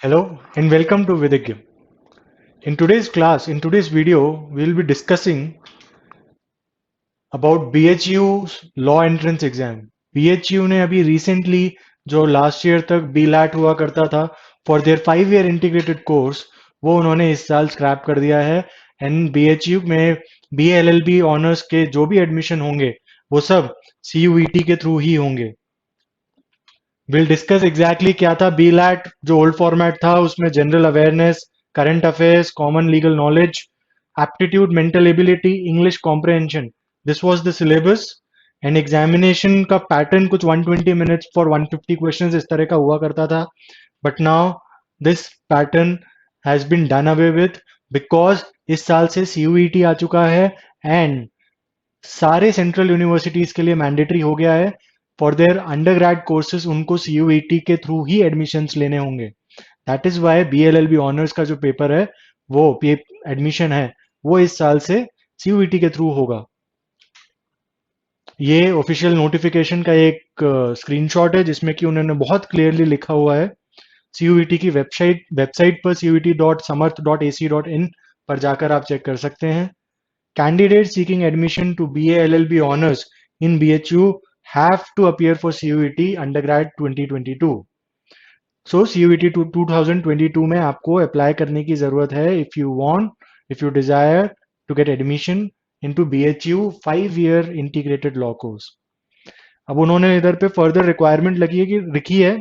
Hello and welcome to Vidagya. In today's video, we will be discussing about BHU's Law Entrance Exam. BHU ने अभी recently जो last year तक BLAT हुआ करता था for their 5-year integrated course, वो उन्होंने इस साल scrap कर दिया है and BHU में BA LLB honors के जो भी admission होंगे, वो सब CUET के through ही होंगे. विल डिस्कस एग्जैक्टली क्या था बीलैट जो ओल्ड फॉर्मेट था उसमें general awareness current affairs common legal knowledge aptitude mental ability English comprehension this was the syllabus and examination का पैटर्न कुछ 120 मिनट्स फॉर 150 क्वेश्चंस इस तरह का हुआ करता था but now this pattern has been done away with because इस साल से CUET आ चुका है एंड सारे सेंट्रल यूनिवर्सिटीज के लिए मैंडेटरी हो गया है फॉर देयर अंडरग्रेड कोर्सेज उनको CUET के थ्रू ही एडमिशंस लेने होंगे that is why BLLB honours का जो पेपर है वो एडमिशन है वो इस साल से CUET के थ्रू होगा ये ऑफिशियल नोटिफिकेशन का एक स्क्रीनशॉट है जिसमें कि उन्होंने बहुत क्लियरली लिखा हुआ है CUET की वेबसाइट पर CUET.samarth.ac.in पर जाकर आप चेक कर सकते हैं Candidates seeking admission to BA LLB honors in BHU have to appear for CUET undergrad 2022. So CUET 2022 में आपको अप्लाई करने की जरूरत है if you desire to get admission into BHU 5-year integrated law course. अब उन्होंने इधर पे फर्दर रिक्वायरमेंट लिखी है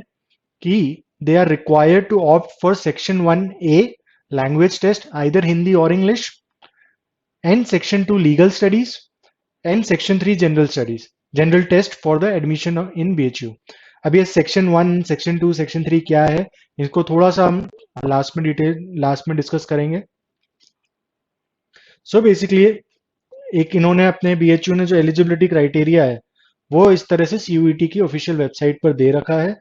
कि they are required to opt for section 1A language test either Hindi or English and section 2 legal studies and section 3 general test for the admission in BHU. अब ये section 1 section 2 section 3 क्या है इसको थोड़ा सा हम लास्ट में discuss करेंगे सो बेसिकली एक इन्होंने अपने BHU ने जो एलिजिबिलिटी क्राइटेरिया है वो इस तरह से CUET की ऑफिशियल वेबसाइट पर दे रखा है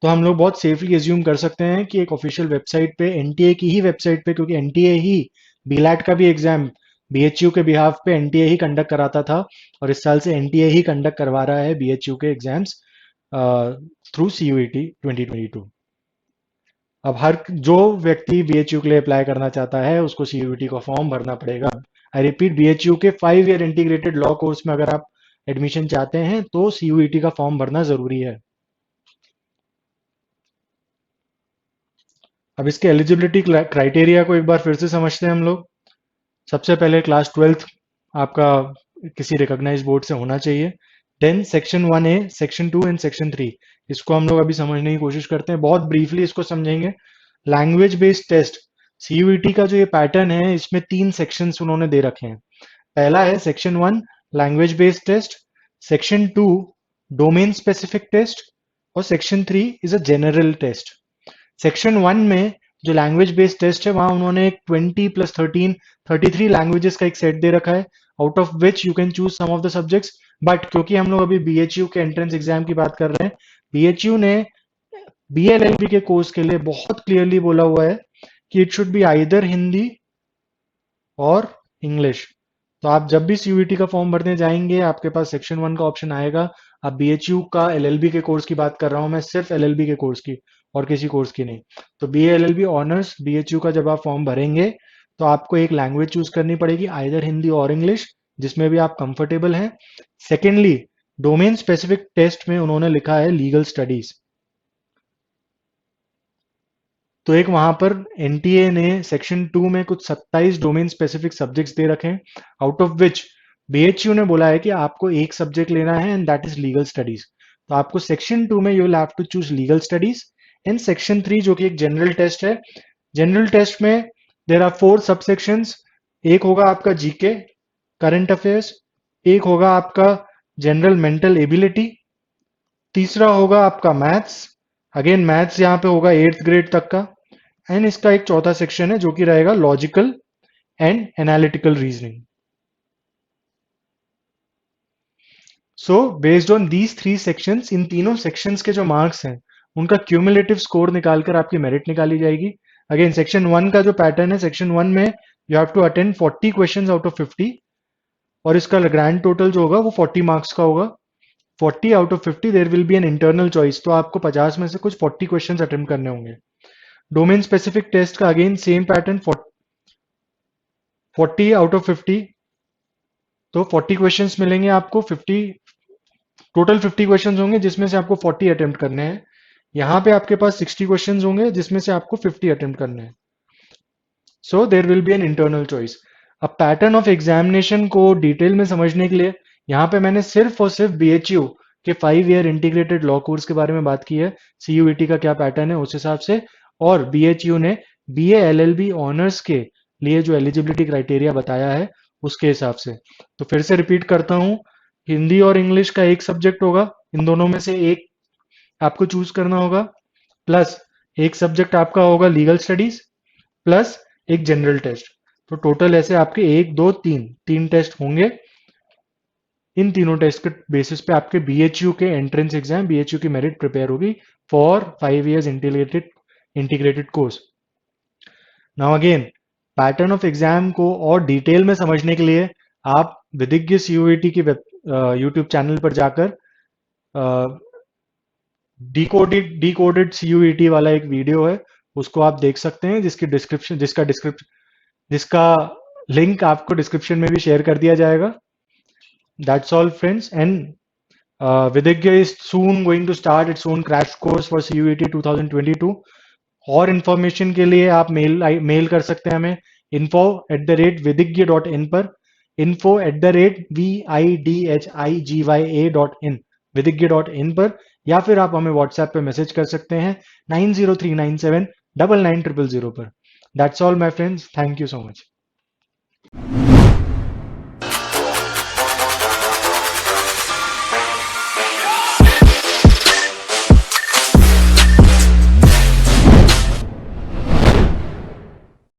तो हम लोग बहुत सेफली एज्यूम कर सकते हैं कि एक ऑफिशियल वेबसाइट पे NTA की ही वेबसाइट पे क्योंकि NTA ही BLAT का भी एग्जाम BHU के बिहाफ पे NTA ही कंडक्ट कराता था और इस साल से NTA ही कंडक्ट करवा रहा है BHU के एग्जाम्स थ्रू CUET 2022. अब हर जो व्यक्ति BHU के लिए अप्लाई करना चाहता है उसको CUET का फॉर्म भरना पड़ेगा. आई रिपीट BHU के 5-year इंटीग्रेटेड लॉ कोर्स में अगर आप एडमिशन चाहते हैं तो CUET का फॉर्म भरना जरूरी है. अब इसके एलिजिबिलिटी क्राइटेरिया को एक बार फिर से समझते हैं हम लोग. सबसे पहले क्लास 12th आपका किसी रिकॉग्नाइज बोर्ड से होना चाहिए. Then section 1A, section 2 and section 3 इसको हम लोग अभी समझने की कोशिश करते हैं. बहुत ब्रीफली इसको समझेंगे. लैंग्वेज बेस्ड टेस्ट CUET का जो ये पैटर्न है इसमें 3 सेक्शंस उन्होंने दे रखे हैं. पहला है section 1 language based test, section 2 domain specific test और section 3 is a general test. Section 1 में जो लैंग्वेज बेस्ड टेस्ट है वहां उन्होंने एक 20 प्लस 13 33 लैंग्वेजेस का एक सेट दे रखा है out of which you can choose some of the subjects. But क्योंकि हम लोग अभी BHU के एंट्रेंस एग्जाम की बात कर रहे हैं BHU ने BLLB के कोर्स के लिए बहुत क्लियरली बोला हुआ है कि it should be either Hindi और इंग्लिश. तो आप जब भी CUET का फॉर्म भरने जाएंगे आपके पास सेक्शन 1 का ऑप्शन आएगा. अब BHU का LLB के कोर्स की बात कर रहा हूं मैं, सिर्फ LLB के कोर्स की और किसी कोर्स की नहीं. तो BA LLB ऑनर्स BHU का जब आप फॉर्म भरेंगे तो आपको एक लैंग्वेज चूज करनी पड़ेगी आइदर हिंदी और इंग्लिश जिसमें भी आप कंफर्टेबल हैं. सेकेंडली डोमेन स्पेसिफिक टेस्ट में उन्होंने लिखा है लीगल स्टडीज. तो एक वहां पर NTA ने सेक्शन 2 में कुछ 27 डोमेन स्पेसिफिक सब्जेक्ट्स दे रखे हैं आउट ऑफ विच BHU ने बोला है कि आपको एक सब्जेक्ट लेना है and that is legal studies. तो आपको सेक्शन 2 में you will have to choose legal studies and section 3 जो कि एक जनरल टेस्ट है. जनरल टेस्ट में देर आर 4 सब सेक्शंस. एक होगा आपका GK करंट अफेयर्स, एक होगा आपका जनरल मेंटल एबिलिटी, तीसरा होगा आपका मैथ्स. अगेन मैथ्स यहाँ पे होगा 8th ग्रेड तक का एंड इसका एक चौथा सेक्शन है जो कि रहेगा logical and analytical reasoning. So based on these 3 sections इन तीनों सेक्शंस के जो मार्क्स हैं उनका क्यूमुलेटिव स्कोर निकालकर आपकी मेरिट निकाली जाएगी. अगेन सेक्शन 1 का जो पैटर्न है सेक्शन 1 में you have to attend 40 questions out of 50 और इसका ग्रैंड टोटल जो होगा वो 40 मार्क्स का होगा. 40 out of 50 there will be an internal choice. तो आपको 50 में से कुछ 40 क्वेश्चंस अटेम्प्ट करने होंगे. डोमेन स्पेसिफिक टेस्ट का again same pattern, 40 out of 50, तो 40 क्वेश्चंस मिलेंगे आपको, 50 टोटल 50 क्वेश्चंस होंगे जिसमें से आपको 40 अटेम्प्ट करने हैं। यहाँ पे आपके पास 60 क्वेश्चंस होंगे जिसमें से आपको 50 अटेम्प्ट करने हैं। So there will be an internal choice. अब पैटर्न ऑफ एग्जामिनेशन को डिटेल में समझने के लिए यहाँ पे मैंने सिर्फ और सिर्फ BHU के 5 ईयर इंटीग्रेटेड लॉ कोर्स के बारे में बात की है, CUET का क्या पैटर्न है उस हिसाब से, और BHU ने BA LLB ऑनर्स के लिए जो एलिजिबिलिटी क्राइटेरिया बताया है उसके हिसाब से। तो फिर से रिपीट करता हूँ, हिंदी और इंग्लिश का एक सब्जेक्ट होगा, इन दोनों में से एक आपको चूज करना होगा, प्लस एक सब्जेक्ट आपका होगा लीगल स्टडीज, प्लस एक जनरल टेस्ट। तो टोटल ऐसे आपके 1 2 3 तीन टेस्ट होंगे। इन तीनों टेस्ट के बेसिस पे आपके BHU के एंट्रेंस एग्जाम, BHU की मेरिट प्रिपेयर होगी for 5 years integrated course. Now again pattern of exam को और डिटेल में समझने के लिए आप विधिज्ञ CUET की यूट्यूब चैनल पर जाकर डिकोडेड CUET वाला एक वीडियो है, उसको आप देख सकते हैं, जिसका लिंक आपको डिस्क्रिप्शन में भी शेयर कर दिया जाएगा। That's all, friends, and Vidagya is soon going to start its own crash course for CUET 2022. और इन्फॉर्मेशन के लिए आप मेल कर सकते हैं हमें info@vidhigya.in पर, info@vidhigya.in vidhigya.in पर, या फिर आप हमें व्हाट्सएप पे मैसेज कर सकते हैं 90397990000 पर। That's all, my friends. Thank you so much.